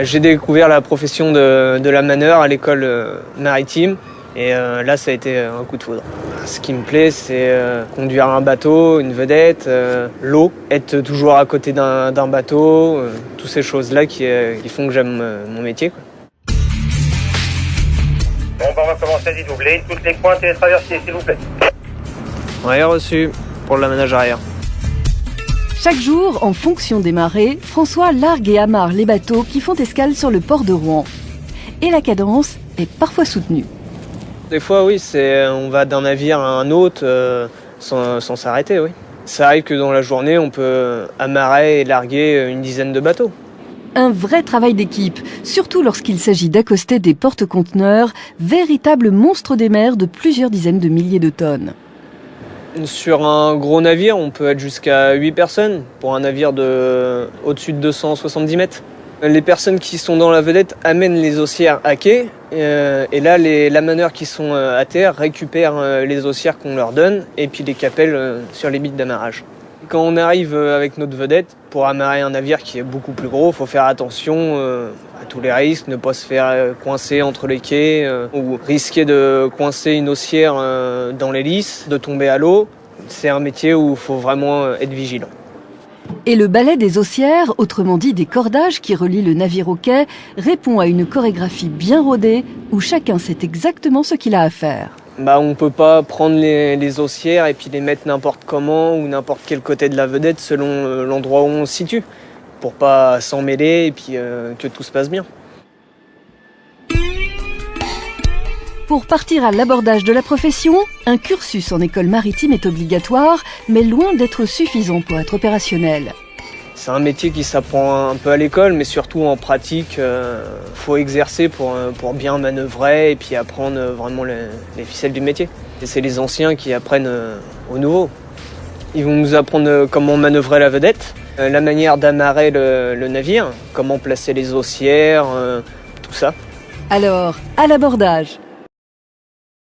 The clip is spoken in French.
J'ai découvert la profession de la manœuvre à l'école maritime et là ça a été un coup de foudre. Ce qui me plaît c'est conduire un bateau, une vedette, l'eau, être toujours à côté d'un bateau, toutes ces choses-là qui font que j'aime mon métier, quoi. Bon, on va commencer à dédoubler. Toutes les pointes et les traversiers, s'il vous plaît. Ouais, reçu pour le manège arrière. Chaque jour, en fonction des marées, François largue et amarre les bateaux qui font escale sur le port de Rouen. Et la cadence est parfois soutenue. Des fois, oui, on va d'un navire à un autre sans s'arrêter, oui. Ça arrive que dans la journée, on peut amarrer et larguer une dizaine de bateaux. Un vrai travail d'équipe, surtout lorsqu'il s'agit d'accoster des porte-conteneurs, véritables monstres des mers de plusieurs dizaines de milliers de tonnes. Sur un gros navire, on peut être jusqu'à 8 personnes pour un navire au-dessus de 270 mètres. Les personnes qui sont dans la vedette amènent les haussières à quai et là, les lamaneurs qui sont à terre récupèrent les haussières qu'on leur donne et puis les capellent sur les bites d'amarrage. Quand on arrive avec notre vedette, pour amarrer un navire qui est beaucoup plus gros, il faut faire attention à tous les risques, ne pas se faire coincer entre les quais ou risquer de coincer une haussière dans l'hélice, de tomber à l'eau. C'est un métier où il faut vraiment être vigilant. Et le ballet des haussières, autrement dit des cordages qui relient le navire au quai, répond à une chorégraphie bien rodée où chacun sait exactement ce qu'il a à faire. On peut pas prendre les haussières et puis les mettre n'importe comment ou n'importe quel côté de la vedette selon l'endroit où on se situe, pour pas s'en mêler et puis que tout se passe bien. Pour partir à l'abordage de la profession, un cursus en école maritime est obligatoire, mais loin d'être suffisant pour être opérationnel. C'est un métier qui s'apprend un peu à l'école, mais surtout en pratique, faut exercer pour bien manœuvrer et puis apprendre vraiment les ficelles du métier. Et c'est les anciens qui apprennent aux nouveaux. Ils vont nous apprendre comment manœuvrer la vedette, la manière d'amarrer le navire, comment placer les haussières, tout ça. Alors, à l'abordage!